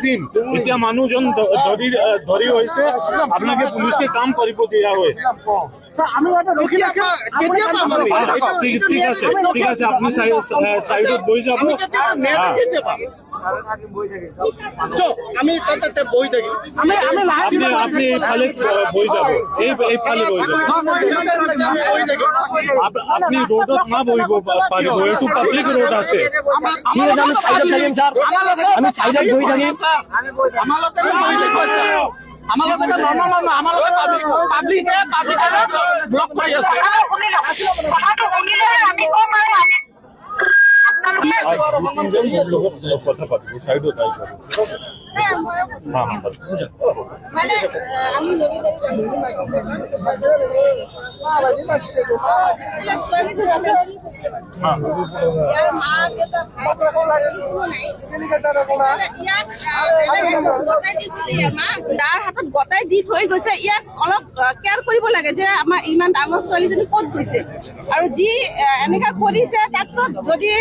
দিন এতিয়া মানুহজন ধৰি হৈছে আপোনালোকে পুলিচকে কাম কৰিব দিয়া হয়। ঠিক আছে আপুনি সাইডত বহি যাব। আমি তাতে বহি থাকি আপনি এইফালে বহি যাব, এইফালে বহি যাব। আপনি রোডত না বহিব পাৰিব, এইটো পাব্লিক ৰোড আছে। ঠিক আছে, আমি সাইডত থাকিম স্যাৰ, আমি সাইডত বহি থাকিম। ব্লক মাৰি আছে। কথা পাতিব সাইডত মানে আমি তাৰ হাতত গতাই দি থৈ গৈছে। ইয়াক অলপ কেয়াৰ কৰিব লাগে যে আমাৰ ইমান ডাঙৰ ছোৱালীজনী ক'ত গৈছে, আৰু যি এনেকা কৰিছে তাকতো যদি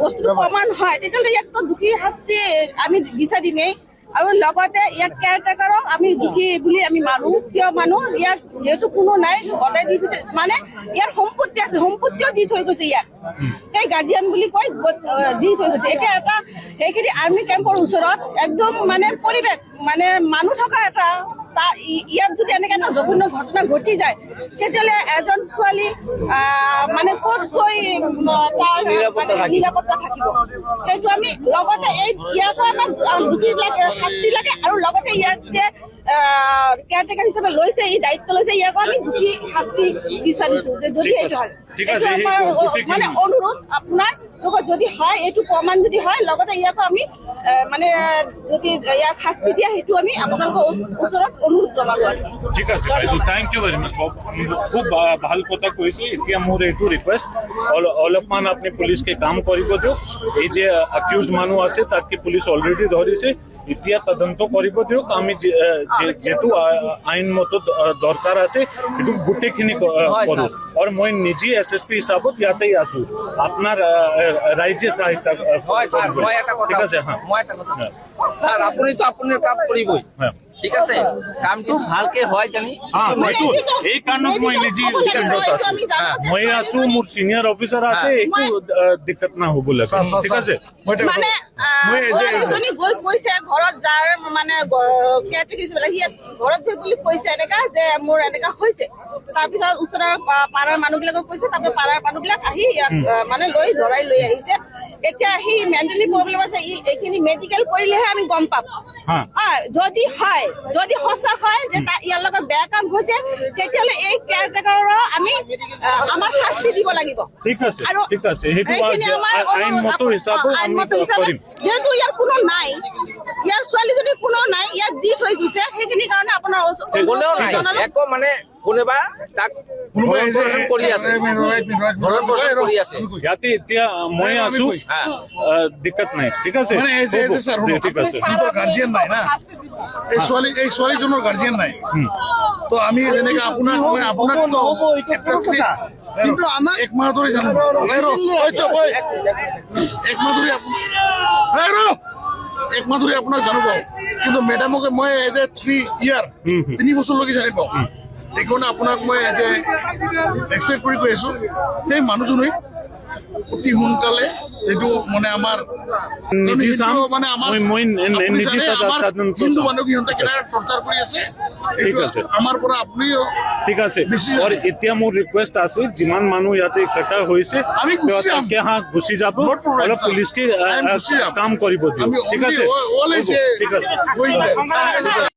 বস্তুটো প্ৰমাণ হয় তেতিয়াহ'লে ইয়াকতো দোষী শাস্তি আমি বিচাৰিমেই। আৰু লগতে ইয়াক কেয়াৰটেকাৰক আমি দোষী বুলি আমি মানো। কিয় মানো? ইয়াক যিহেতু কোনো নাই, গতাই দি গৈছে, মানে ইয়াৰ সম্পত্তি আছে, সম্পত্তিও দি থৈ গৈছে ইয়াক। সেই গাৰ্জিয়ান বুলি কৈ দি থৈ গৈছে। এতিয়া এটা সেইখিনি আৰ্মি কেম্পৰ ওচৰত একদম মানে পৰিৱেশ, মানে মানুহ থকা এটা ইয়াত যদি এনেকে এটা জঘন্য ঘটনা ঘটি যায় তেতিয়াহ'লে এজন ছোৱালী মানে ক'ত গৈ তাৰ নিৰাপত্তা থাকিব? সেইটো আমি লগতে ইয়াকো আমাক দোষী লাগে, শাস্তি লাগে, আৰু লগতে ইয়াক যে কেয়াৰটেকাৰ হিচাপে লৈছে, এই দায়িত্ব লৈছে, ইয়াকো আমি দোষী শাস্তি বিচাৰিছো যে যদি এইটো হয়। মানে অনুৰোধ আপোনাৰ লগত যদি হয়, এইটো প্ৰমাণ যদি হয়, লগতে ইয়াকো আমি মানে যদি ইয়াক শাস্তি দিয়া সেইটো আমি আপোনালোকৰ ওচৰত অনুৰোধ জনালো। ঠিক আছে বাইদেউ, থেংক ইউ ভেৰি মাছ, খুব ভাল কথা কৈছে। এতিয়া মোৰ এইটো ৰিকুৱেষ্ট, অলপমান আপুনি পুলিচকে কাম কৰিব দিয়ক। এই যে একিউজড মানুহ আছে তাকে পুলিচ অলৰেডি ধৰিছে, এতিয়া তদন্ত কৰিব দিয়ক। আমি যেহেতু আইনমত দৰকাৰ আছে সেইটো গোটেইখিনি কৰোঁ। আৰু মই নিজে SSP হিচাপত ইয়াতেই আছো, আপোনাৰ ৰাইজে সহায়তা ঠিক আছে। স্যাৰ আপুনিতো আপনাৰ কাম কৰিবই, ঠিক আছে, কামটো ভালকে হয় জানি। এই কাৰণত মই নিজে মই আছো, মোৰ সিনিয়ৰ অফিচাৰ আছে, একো দিক্কত না হ'ব লাগে, ঠিক আছে। মানে এজনী গৈ কৈছে ঘৰত, যাৰ মানে কেয়াৰটেকাৰ সি ঘৰত গৈ বুলি কৈছে এনেকা যে মোৰ এনেকা হৈছে। তাৰপিছত ওচৰৰ পাড়াৰ মানুহবিলাকক কৈছে, তাৰপিছত পাড়াৰ মানুহবিলাক আহি ইয়াক মানে ধৰাই লৈ আহিছে। এতিয়া সি মেণ্টেলি প্ৰব্লেম আছে, এইখিনি মেডিকেল কৰিলেহে আমি গম পাম। যদি হয়, যদি সঁচা হয় যে ইয়াৰ লগত বেয়া কাম হৈছে, তেতিয়াহ'লে এই কেয়াৰটেকাৰৰ আমি আমাৰ শাস্তি দিব লাগিব। ঠিক আছে, আৰু ঠিক আছে, আইনমত হিচাপে যেহেতু ইয়াৰ কোনো নাই, ইয়াৰ ছোৱালীজনী কোনো নাই, ইয়াক দি থৈ গৈছে, সেইখিনি কাৰণে আপোনাৰ একো মানে কোনোবা তাক কৰি আছে, ইয়াতে এতিয়া মই আছো, দিক্কত নাই, ঠিক আছে, ঠিক আছে। গার্জিয়ান নাই না, এই ছোৱালীজনৰ গাৰ্জিয়ান নাই, তো আমি যেনেকে আপোনাক কিন্তু আমাক এক মাহ ধৰি জানো, এক মাহ ধৰি আপোনাক জানো পাওঁ, কিন্তু মেডামকে মই এজ এ 3 ইয়াৰ 3 বছৰলৈকে জানি পাওঁ। সেইকাৰণে আপোনাক মই এজ এ এক্সপেক্ট কৰি কৈ আছো, সেই মানুহজনী অতি সোনকালে এইটো মানে আমাৰ নিজে চাম মানে আমাৰ মই আপুনি নিজে জানে, আমাৰ তদন্ত হিন্দু চাম। মানুহ সিহঁতে কেনেকৈ টৰ্চাৰ কৰি আছে ঠিক এইটো আছে। আমাৰ পৰা আপুনিও ঠিক আছে বেছি আৰু এতিয়া মোৰ ৰিকুৱেষ্ট আছে যিমান মানুহ ইয়াতে ইকঠা হৈছে আমি গুচি যাম। তাকে গুচি যাব No problem, অলপ sir. পুলিচকে আমি গুচি যাম। কাম কৰিব দিয়ক আমি ঠিক আছে all is ঠিক আছে going there.